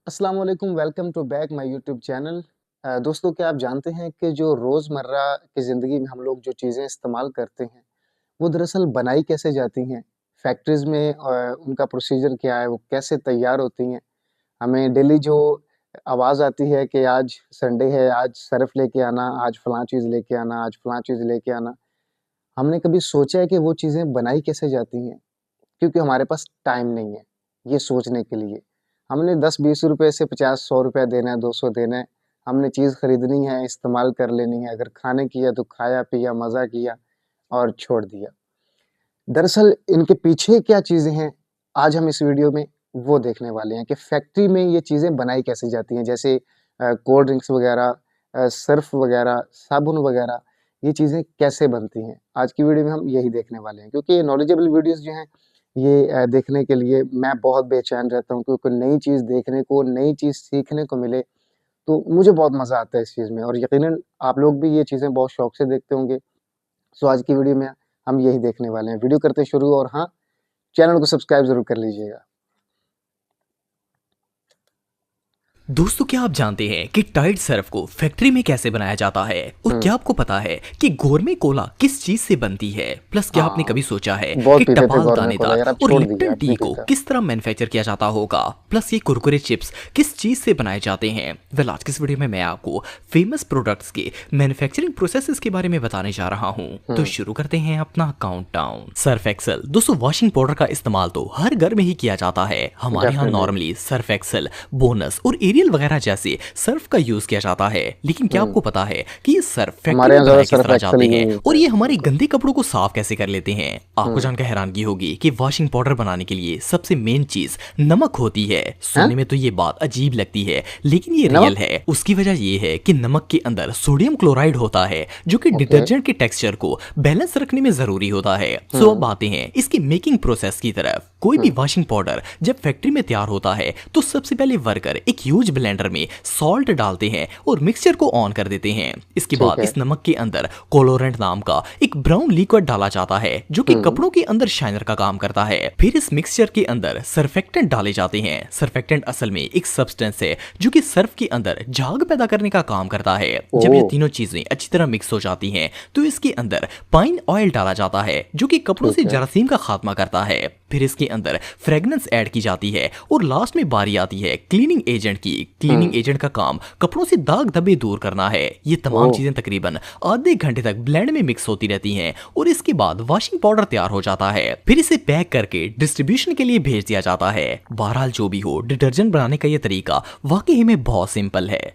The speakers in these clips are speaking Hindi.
अस्सलाम वालेकुम, welcome to back my YouTube channel. दोस्तों, क्या आप जानते हैं कि जो रोज़मर्रा की ज़िंदगी में हम लोग जो चीज़ें इस्तेमाल करते हैं, वो दरअसल बनाई कैसे जाती हैं? फैक्ट्रीज़ में उनका प्रोसीजर क्या है? वो कैसे तैयार होती हैं? हमें डेली जो आवाज़ आती है कि आज संडे है, आज सर्फ़ लेके आना, आज फलाँ चीज़ लेके आना, आज फलाँ चीज़ लेके आना। हमने कभी सोचा है कि वो चीज़ें बनाई कैसे जाती हैं? क्योंकि हमारे पास टाइम नहीं है, ये सोचने के लिए। हमने 10-20 रुपए से 50-100 रुपया देना है, 200 देना है, हमने चीज़ खरीदनी है, इस्तेमाल कर लेनी है, अगर खाने की है तो खाया-पिया, मज़ा किया और छोड़ दिया। दरअसल इनके पीछे क्या चीज़ें हैं, आज हम इस वीडियो में वो देखने वाले हैं कि फैक्ट्री में ये चीज़ें बनाई कैसे जाती हैं। जैसे कोल्ड ड्रिंक्स वगैरह, सर्फ़ वगैरह, साबुन वगैरह, ये चीज़ें कैसे बनती हैं। आज की वीडियो में हम यही देखने वाले हैं क्योंकि ये नॉलेजेबल वीडियोज़ जो हैं ये देखने के लिए मैं बहुत बेचैन रहता हूँ क्योंकि नई चीज़ देखने को, नई चीज़ सीखने को मिले, तो मुझे बहुत मज़ा आता है इस चीज़ में और यकीनन आप लोग भी ये चीज़ें बहुत शौक से देखते होंगे। सो आज की वीडियो में हम यही देखने वाले हैं। वीडियो करते शुरू और हाँ, चैनल को सब्सक्राइब ज़रूर कर लीजिएगा। दोस्तों, क्या आप जानते हैं कि टाइड सर्फ को फैक्ट्री में कैसे बनाया जाता है? और हुँ, क्या आपको पता है कि गोरमे कोला किस चीज से बनती है? प्लस क्या आपने हाँ, कभी सोचा है कि बहुत पीते थे टपाल गौरमेंट कोला दानेदार यार, अब और छोड़ दिया, लिप्टन अब टी नहीं को पीता। किस तरह मैन्युफैक्चर किया जाता होगा? प्लस ये कुरकुरे चिप्स किस चीज से बनाए जाते हैं? वेल, आज की इस वीडियो में मैं आपको फेमस प्रोडक्ट्स के मैन्युफैक्चरिंग प्रोसेसेस के बारे में बताने जा रहा हूँ। तो हुँ, शुरू करते हैं अपना काउंटडाउन। सर्फ एक्सेल दोस्तों, वॉशिंग पाउडर का इस्तेमाल तो हर घर में ही किया जाता है। हमारे यहाँ definitely. Normally surf excel, bonus और एरियल वगैरह जैसे सर्फ का यूज किया जाता है। लेकिन क्या हुँ, आपको पता है कि ये सर्फ फैक्ट्री हमारे में यहाँ ज़्यादा बनाए किस सर्फ़ तरह एक्सेल जाते ही हैं यूज़ और है, ये हमारे बिल्कुल। गंदे कपड़ों को साफ कैसे कर लेते हैं? आपको हुँ, जानकर हैरानगी होगी कि वॉशिंग पाउडर बनाने के लिए सबसे मेन चीज नमक होती है। हैं? सुनने में तो ये बात अजीब लगती है, लेकिन ये रियल नमक? है। उसकी वजह ये है कि नमक के अंदर सोडियम क्लोराइड होता है, जो कि ओके। डिटर्जेंट के टेक्सचर को बैलेंस रखने में जरूरी होता है। सो अब हुँ, आते हैं इसकी मेकिंग प्रोसेस की तरफ। कोई भी हुँ, वॉशिंग पाउडर जब फैक्ट्री में तैयार होता है तो सबसे पहले वर्कर एक ह्यूज ब्लेंडर में सॉल्ट डालते हैं और मिक्सचर को ऑन कर देते हैं। इसके ठीक बाद है। इस नमक के अंदर कोलोरेंट नाम का एक ब्राउन लिक्विड डाला जाता है, जो कि हुँ, कपड़ों के अंदर शाइनर का काम करता है। फिर इस मिक्सचर के अंदर सर्फेक्टेंट डाले जाते हैं। सर्फेक्टेंट असल में एक सब्सटेंस है जो कि सर्फ के अंदर झाग पैदा करने का काम करता है। जब ये ओह! तीनों चीजें अच्छी तरह मिक्स हो जाती हैं तो इसके अंदर पाइन ऑयल डाला जाता है, जो कि कपड़ों से ठीक है। जरासीम का खात्मा करता है। फिर इसके अंदर फ्रेगनेंस ऐड की जाती है और लास्ट में बारी आती है क्लीनिंग एजेंट की। क्लीनिंग हुँ, एजेंट का काम कपड़ों से दाग धब्बे दूर करना है। ये तमाम ओह! चीजें तकरीबन आधे घंटे तक ब्लेंड में मिक्स होती रहती हैं और इसके बाद वॉशिंग पाउडर तैयार हो जाता है। फिर इसे पैक करके डिस्ट्रीब्यूशन के लिए भेज दिया जाता है। बहरहाल जो भी हो, डिटर्जेंट बनाने का ये तरीका वाकई में बहुत सिंपल है।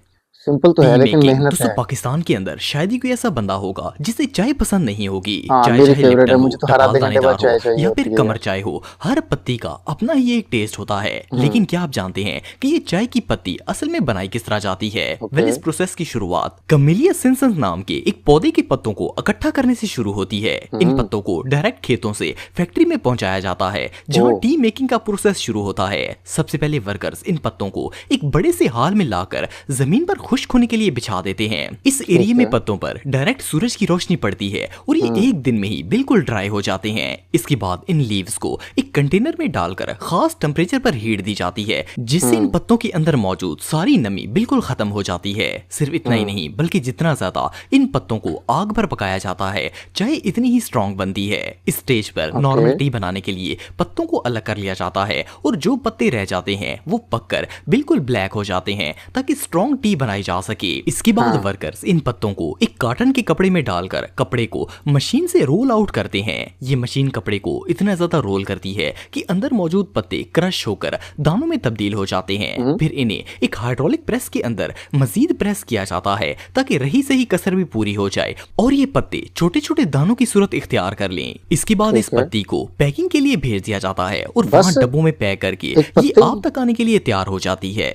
सिंपल तो है टी लेकिन मेकिंग मेहनत दोस्तों, है। पाकिस्तान के अंदर शायद ही कोई ऐसा बंदा होगा जिसे चाय पसंद नहीं होगी। हाँ, चाय मेरी चाहे फ़ेवरेट है, लिप्टन मुझे हो, तो हर टपाल आधे घंटे बाद दानेदार हो चाय चाहिए या फिर होती है कमर यार। चाय हो, हर पत्ती का अपना ही एक टेस्ट होता है। हुँ, लेकिन क्या आप जानते हैं कि ये चाय की पत्ती असल में बनाई किस तरह जाती है? ओके। वेल, इस प्रोसेस की शुरुआत कमिलिया सिंसन नाम के एक पौधे के पत्तों को इकट्ठा करने से शुरू होती है। इन हुँ, पत्तों को डायरेक्ट खेतों से फैक्ट्री में पहुंचाया जाता है, जहां ओह! टी मेकिंग का प्रोसेस शुरू होता है। सबसे पहले वर्कर्स इन पत्तों को एक बड़े से हाल में लाकर जमीन पर खुश्क होने के लिए बिछा देते हैं। इस एरिया ठीक में है। पत्तों पर डायरेक्ट सूरज की रोशनी पड़ती है और ये हुँ, एक दिन में ही बिल्कुल ड्राई हो जाते हैं। इसके बाद इन लीव्स को एक कंटेनर में डालकर खास टेम्परेचर पर हीट दी जाती है, जिससे इन हुँ, पत्तों के अंदर मौजूद सारी नमी बिल्कुल खत्म हो जाती है। सिर्फ इतना ही हुँ, नहीं, बल्कि जितना ज्यादा इन पत्तों को आग पर पकाया जाता है, चाहे इतनी ही स्ट्रांग बनती है। इस स्टेज पर ओके। नॉर्मल टी बनाने के लिए पत्तों को अलग कर लिया जाता है और जो पत्ते रह जाते हैं वो पककर बिल्कुल ब्लैक हो जाते हैं, ताकि स्ट्रांग टी बनाई जा सके। इसके बाद हाँ, वर्कर्स इन पत्तों को एक कॉटन के कपड़े में डालकर कपड़े को मशीन से रोल आउट करते हैं। ये मशीन कपड़े को इतना ज्यादा रोल करती है कि अंदर मौजूद पत्ते क्रश होकर दानों में तब्दील हो जाते हैं। हुँ, फिर इन्हें एक हाइड्रोलिक प्रेस के अंदर मजीद प्रेस किया जाता है, ताकि रही सही कसर भी पूरी हो जाए और ये पत्ते छोटे छोटे दानों की सूरत इख्तियार कर लें। इसके बाद इस ठीक है। पत्ती को पैकिंग के लिए भेज दिया जाता है और वहां बस डब्बों में पैक करके एक ये पत्ती? आप तक आने के लिए तैयार हो जाती है।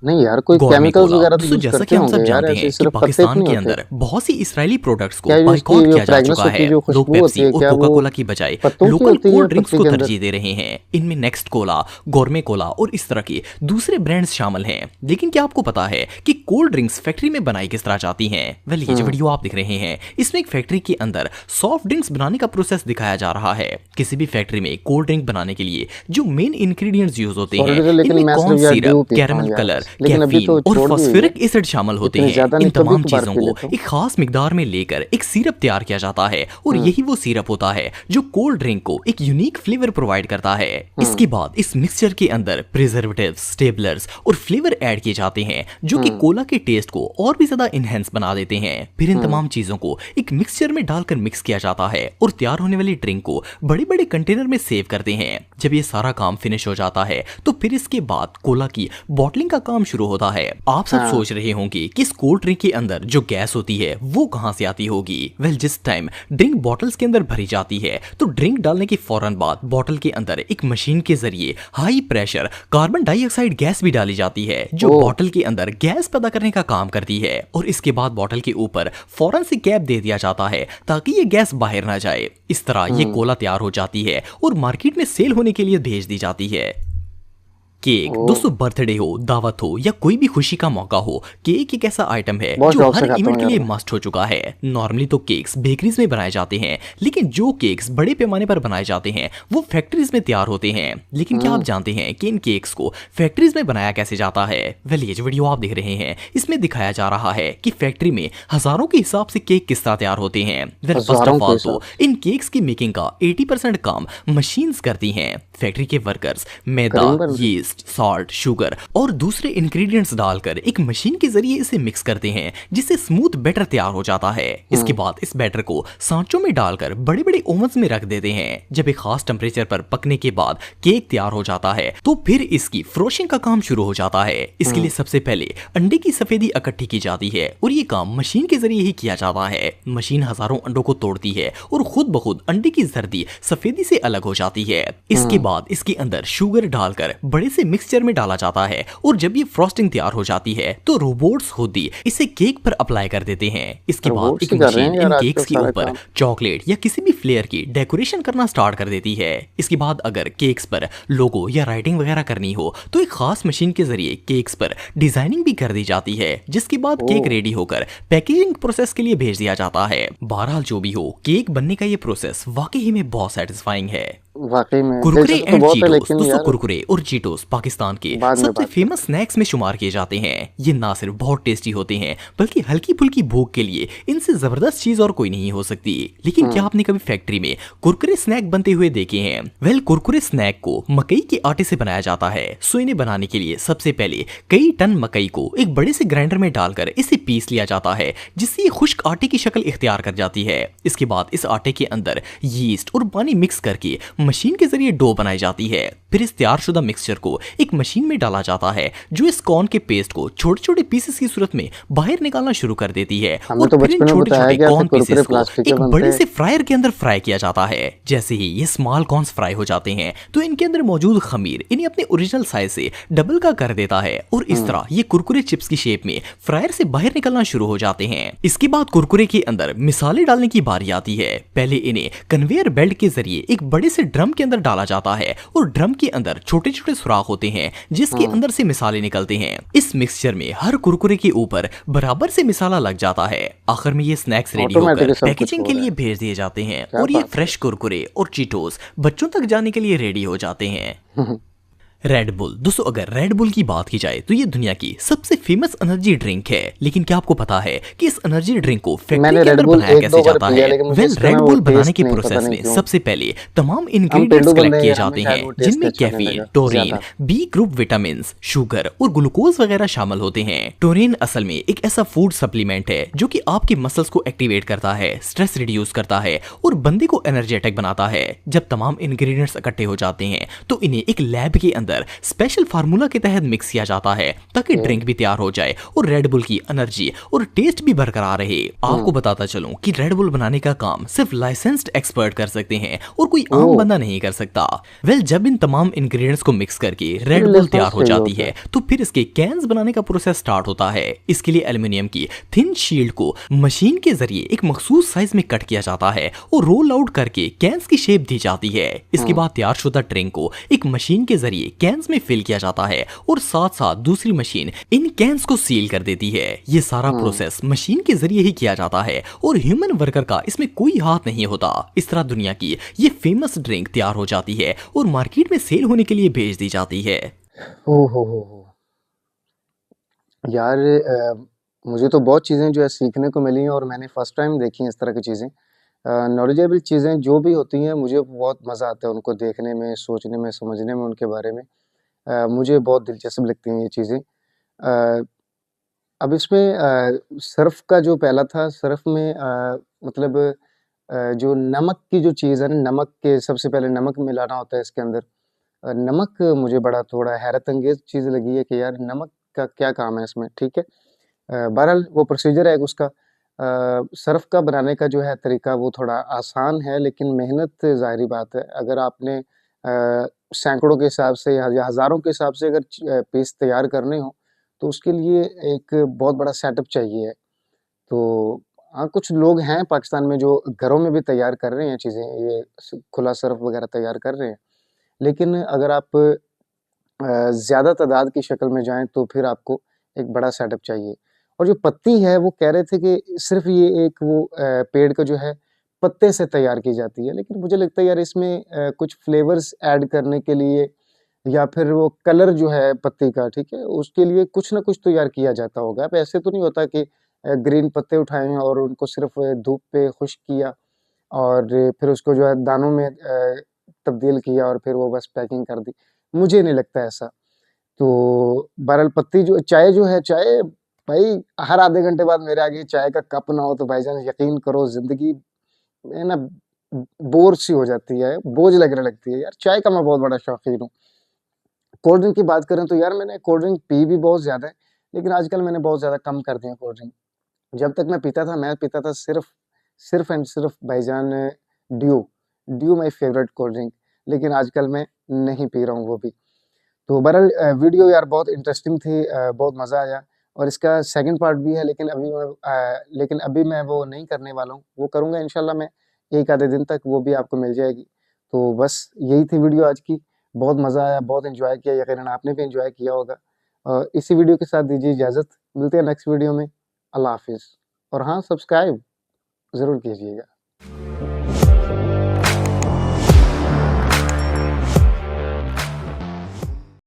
नहीं यार, कोई गौरमी केमिकल्स कोला। वगैरह तो दोस्तों यूज़ जैसा करते कि हम सब होंगे यार, जानते ऐसे हैं कि सिर्फ पत्ते तो पाकिस्तान नहीं के होते? अंदर बहुत सी इसराइली प्रोडक्ट्स को क्या ये उसकी बाइकआउट जो किया जा फ्रेग्रेंस चुका होती है। है, जो लोग खुशबू होती पेप्सी है, और क्या कोका वो कोला की बजाय पत्तों की लोकल होती है कोल्ड ड्रिंक्स पत्ती को के अंदर? तरजीह दे रहे हैं। इनमें नेक्स्ट कोला, गौरमे कोला और इस तरह के दूसरे ब्रांड्स शामिल हैं। लेकिन क्या आपको पता है कि कोल्ड ड्रिंक्स फैक्ट्री में बनाई किस तरह जाती हैं? वेल, ये जो वीडियो आप देख रहे हैं इसमें एक फैक्ट्री के अंदर सॉफ्ट ड्रिंक्स बनाने का प्रोसेस दिखाया जा रहा है। किसी भी फैक्ट्री में कोल्ड ड्रिंक बनाने के लिए जो मेन इंग्रेडिएंट्स यूज होते सॉरी हैं, टू से, लेकिन इनमें मैं कॉर्न सिर्फ यार सिरप, ड्यू पीता हूँ कैरामल यार कलर, बस, लेकिन अभी कैफीन तो और छोड़ दी हुई है। फास्फोरिक एसिड शामिल होते इतनी हैं। ज़्यादा इन नहीं, कभी तमाम कभार चीजों पी को लेता हूँ। एक खास मिकदार में लेकर एक सिरप तैयार किया जाता है और यही वो सिरप होता है जो कोल्ड ड्रिंक को एक यूनिक फ्लेवर प्रोवाइड करता है। इसके बाद इस मिक्सचर के अंदर प्रिजर्वेटिव्स, स्टेबलर्स और फ्लेवर ऐड किए जाते हैं जो कि कोला के टेस्ट को और भी ज्यादा इनहेंस बना देते हैं। फिर इन तमाम चीजों को एक मिक्सचर में डालकर मिक्स किया जाता है और तैयार होने वाली ड्रिंक को बड़े बड़े कंटेनर में सेव करते हैं। जब ये सारा काम फिनिश हो जाता है तो फिर इसके बाद कोला की बॉटलिंग का काम शुरू होता है। आप सब हाँ। सोच रहे होंगे कि इस कोल्ड ड्रिंक के अंदर जो गैस होती है वो कहां से आती होगी? वेल, जिस टाइम ड्रिंक बॉटल्स के अंदर भरी जाती है तो ड्रिंक डालने के फौरन बाद बॉटल के अंदर एक मशीन के जरिए high pressure carbon dioxide gas भी डाली जाती है जो बॉटल के अंदर गैस पैदा करने का काम करती है। और इसके बाद बॉटल के ऊपर फौरन से कैप दे दिया जाता है ताकि ये गैस बाहर ना जाए। इस तरह ये कोला तैयार हो जाती है और मार्केट में सेल होने के लिए भेज दी जाती है। केक, दोस्तों बर्थडे हो, दावत हो या कोई भी खुशी का मौका हो, केक एक ऐसा आइटम है बहुत जो शौक से हर खाता इवेंट हूँ के लिए यार। मस्ट हो चुका है। नॉर्मली तो केक्स बेकरीज में बनाए जाते हैं, लेकिन जो केक्स बड़े पैमाने पर बनाए जाते हैं वो फैक्ट्रीज में तैयार होते हैं। लेकिन क्या आप जानते हैं कि इन केक्स को फैक्ट्रीज में बनाया कैसे जाता है? वेल, ये जो वीडियो आप देख रहे हैं इसमें दिखाया जा रहा है कि फैक्ट्री में हजारों के हिसाब से केक किस तरह तैयार होते हैं। वेल, फर्स्ट हजारों ऑफ के ऑल हिसाब तो इन केक्स की मेकिंग का 80% काम मशीन्स करती हैं। फैक्ट्री के वर्कर्स मैदा, यीस्ट, सॉल्ट, शुगर और दूसरे इंग्रेडिएंट्स डालकर एक मशीन के जरिए इसे मिक्स करते हैं जिससे स्मूथ बैटर तैयार हो जाता है। इसके बाद इस बैटर को सांचों में डालकर बड़े बड़े ओवंस में रख देते हैं। जब एक खास टेम्परेचर पर पकने के बाद केक तैयार हो जाता है तो फिर इसकी फ्रोशिंग का काम शुरू हो जाता है। इसके लिए सबसे पहले अंडे की सफेदी इकट्ठी की जाती है और ये काम मशीन के जरिए ही किया जाता है। मशीन हजारों अंडों को तोड़ती है और खुद ब खुद अंडे की जर्दी सफेदी से अलग हो जाती है। इसके बाद इसके अंदर शुगर डालकर बड़े से मिक्सचर में डाला जाता है और जब ये फ्रॉस्टिंग तैयार हो जाती है तो रोबोट्स खुद ही इसे केक पर अप्लाई कर देते हैं। इसके बाद रोबोट्स एक ही कर रहे मशीन हैं इन यार आजकल केक्स के सारा ऊपर काम। चॉकलेट या किसी भी फ्लेयर की डेकोरेशन करना स्टार्ट कर देती है। इसके बाद अगर केक्स पर लोगो या राइटिंग वगैरह करनी हो तो एक खास मशीन के जरिए केक्स पर डिजाइनिंग भी कर दी जाती है, जिसके बाद केक रेडी होकर पैकेजिंग प्रोसेस के लिए भेज दिया जाता है। बहरहाल जो भी हो, केक बनने का ये प्रोसेस वाकई में बहुत सेटिस्फाइंग है। वाकई में कुरकुरे दिलचस्प तो एंड बहुत है, चीटोस, लेकिन दोस्तों यार कुरकुरे और चीटोस पाकिस्तान के बाद में सबसे बात फेमस स्नैक्स में शुमार किए जाते हैं। ये ना सिर्फ बहुत टेस्टी होते हैं बल्कि हल्की फुल्की भूख के लिए इनसे जबरदस्त चीज और कोई नहीं हो सकती। लेकिन क्या आपने कभी फैक्ट्री में कुरकुरे स्नैक बनते हुए देखे हैं? वेल, कुरकुरे स्नैक को मकई के आटे से बनाया जाता है। सो इन्हें बनाने के लिए सबसे पहले कई टन मकई को एक बड़े से ग्राइंडर में डालकर इसे पीस लिया जाता है जिससे ये खुश्क आटे की शक्ल इख्तियार कर जाती है। इसके बाद इस आटे के अंदर यीस्ट और पानी मिक्स करके मशीन के जरिए डो बनाई जाती है। फिर इस तैयारशुदा मिक्सचर को एक मशीन में डाला जाता है जो इस कॉर्न के पेस्ट को छोटे छोटे पीसेस की सूरत में बाहर निकालना शुरू कर देती है। हमें और तो फिर इन बचपन में छोटे बताया छोटे गया था कॉर्न कुरकुरे पीसेस को प्लास्टिक के एक बनते बड़े हैं। से फ्रायर के अंदर फ्राई किया जाता है। जैसे ही ये स्मॉल कॉर्न्स फ्राई हो जाते हैं तो इनके अंदर मौजूद खमीर इन्हें अपने ओरिजिनल साइज से डबल का कर देता है और इस तरह ये कुरकुरे चिप्स की शेप में फ्रायर से बाहर निकलना शुरू हो जाते हैं। इसके बाद कुरकुरे के अंदर मिसाले डालने की बारी आती है। पहले इन्हें कन्वेयर बेल्ट के जरिए एक बड़े से ड्रम के अंदर डाला जाता है और ड्रम के अंदर छोटे छोटे सुराख होते हैं जिसके अंदर से मिसाले निकलते हैं। इस मिक्सचर में हर कुरकुरे के ऊपर बराबर से मिसाला लग जाता है। आखिर में ये स्नैक्स रेडी होकर ऑटोमेटिकली सब कुछ पैकेजिंग हो के रहा लिए है। भेज दिए जाते हैं क्या और ये बात है। फ्रेश कुरकुरे और चीटोस बच्चों तक जाने के लिए रेडी हो जाते हैं। रेड बुल, दोस्तों अगर रेड बुल की बात की जाए तो ये दुनिया की सबसे फेमस एनर्जी ड्रिंक है। लेकिन क्या आपको पता है कि इस एनर्जी ड्रिंक को फैक्ट्री मैंने के रेड अंदर बुल बनाया एक कैसे दो बार जाता पिया, है? लेकिन मुझे वेल, इसका रेड ना वो बुल बनाने टेस्ट के नहीं, पता प्रोसेस नहीं में क्यों। सबसे पहले तमाम हम इंग्रेडिएंट्स पेंडू कलेक्ट बंदे किए हैं, जाते हमें शायद हैं वो टेस्ट जिनमें अच्छा नहीं कैफीन, लगा टोरीन, ज्यादा। बी ग्रुप विटामिन, शुगर और ग्लूकोज वगैरह शामिल होते हैं। टोरीन असल में एक ऐसा फूड सप्लीमेंट है जो कि आपके मसल्स को एक्टिवेट करता है, स्ट्रेस रिड्यूस करता है और बंदे को एनर्जेटिक बनाता है। जब तमाम इंग्रेडिएंट्स इकट्ठे हो जाते हैं तो इन्हें एक लैब के अंदर अंदर स्पेशल फार्मूला के तहत मिक्स किया जाता है ताकि ओके। ड्रिंक भी तैयार हो जाए और रेड बुल की एनर्जी और टेस्ट भी बरकरार रहे। आपको हुँ। बताता चलूं कि रेड बुल बनाने का काम सिर्फ लाइसेंस्ड एक्सपर्ट कर सकते हैं और कोई आम ओह! बंदा नहीं कर सकता। जब इन तमाम इंग्रेडिएंट्स को मिक्स करके रेड मतलब बुल लाइसेंस तैयार हो चाहिए जाती होता है। है तो फिर इसके कैंस बनाने का प्रोसेस स्टार्ट होता है। इसके लिए एल्युमिनियम की थिन शील्ड को मशीन के जरिए एक मखसूस साइज में कट किया जाता है और रोल आउट करके कैंस की शेप दी जाती है। इसके हुँ। बाद तैयार शुदा ड्रिंक को एक मशीन के जरिए कैंस में फिल किया जाता है और साथ साथ दूसरी मशीन इन कैंस को सील कर देती है। ये सारा हुँ। प्रोसेस मशीन के जरिए ही किया जाता है और ह्यूमन वर्कर का इसमें कोई हाथ नहीं होता। इस तरह दुनिया की ये फेमस ड्रिंक तैयार हो जाती है और मार्केट में सेल होने के लिए भेज दी जाती है। ओह हो, हो! यार मुझे तो बहुत चीज़ें जो है सीखने को मिली हैं और मैंने फर्स्ट टाइम देखी हैं इस तरह की चीज़ें। नॉलेजेबल चीज़ें जो भी होती हैं मुझे बहुत मज़ा आता है उनको देखने में, सोचने में, समझने में उनके बारे में। मुझे बहुत दिलचस्प लगती हैं ये चीज़ें। अब इसमें सर्फ़ का जो पहला था, सर्फ़ में मतलब जो नमक की जो चीज़ है ना, नमक के सबसे पहले नमक मिलाना होता है इसके अंदर। नमक मुझे बड़ा थोड़ा हैरत-अंगेज़ चीज़ लगी है कि यार नमक का क्या काम है इसमें, ठीक है। बहरहाल वो प्रोसीजर है उसका। सर्फ़ का बनाने का जो है तरीका वो थोड़ा आसान है लेकिन मेहनत ज़ाहिर-सी बात है। अगर आपने सैकड़ों के हिसाब से या हज़ारों के हिसाब से अगर पीस तैयार करने हों, तो उसके लिए एक बहुत बड़ा सेटअप चाहिए है। तो हाँ, कुछ लोग हैं पाकिस्तान में जो घरों में भी तैयार कर रहे हैं चीज़ें, ये खुला सर्फ़ वग़ैरह तैयार कर रहे हैं। लेकिन अगर आप ज़्यादा तादाद की शक्ल में जाएँ तो फिर आपको एक बड़ा सेटअप चाहिए। और जो पत्ती है वो कह रहे थे कि सिर्फ़ ये एक वो पेड़ का जो है पत्ते से तैयार की जाती है। लेकिन मुझे लगता है यार इसमें कुछ फ्लेवर्स ऐड करने के लिए या फिर वो कलर जो है पत्ती का, ठीक है? उसके लिए कुछ न कुछ तो यार किया जाता होगा। अब ऐसे तो नहीं होता कि ग्रीन पत्ते उठाए और उनको सिर्फ़ धूप पे खुश्क किया और फिर उसको जो है दानों में तब्दील किया और फिर वो बस पैकिंग कर दी। मुझे नहीं लगता ऐसा। तो बहरहाल पत्ती जो चाय जो है, चाय भाई हर आधे घंटे बाद मेरे आगे चाय का कप ना हो तो भाईजान यकीन करो ज़िंदगी में ना बोर सी हो जाती है, बोझ लगने लगती है यार। चाय का मैं बहुत बड़ा शौकीन हूँ। कोल्ड ड्रिंक की बात करें तो यार मैंने कोल्ड ड्रिंक पी भी बहुत ज़्यादा है, लेकिन आजकल मैंने बहुत ज़्यादा कम कर दिया कोल्ड ड्रिंक। जब तक मैं पीता था सिर्फ़ एंड सिर्फ़ भाईजान due. Due my favourite cold drink, लेकिन आजकल मैं नहीं पी रहा हूँ वो भी। तो बहरहाल वीडियो यार बहुत इंटरेस्टिंग थी, बहुत मज़ा आया और इसका सेकंड पार्ट भी है लेकिन अभी मैं वो नहीं करने वाला हूँ। वो करूँगा इंशाल्लाह मैं 1 आधे दिन तक वो भी आपको मिल जाएगी। तो बस यही थी वीडियो आज की। बहुत मज़ा आया, बहुत एन्जॉय किया, यकीनन आपने भी एन्जॉय किया होगा। इसी वीडियो के साथ दीजिए इजाज़त। मिलते हैं नेक्स्ट वीडियो में। अल्लाह हाफ़िज़ और हाँ, सब्सक्राइब ज़रूर कीजिएगा।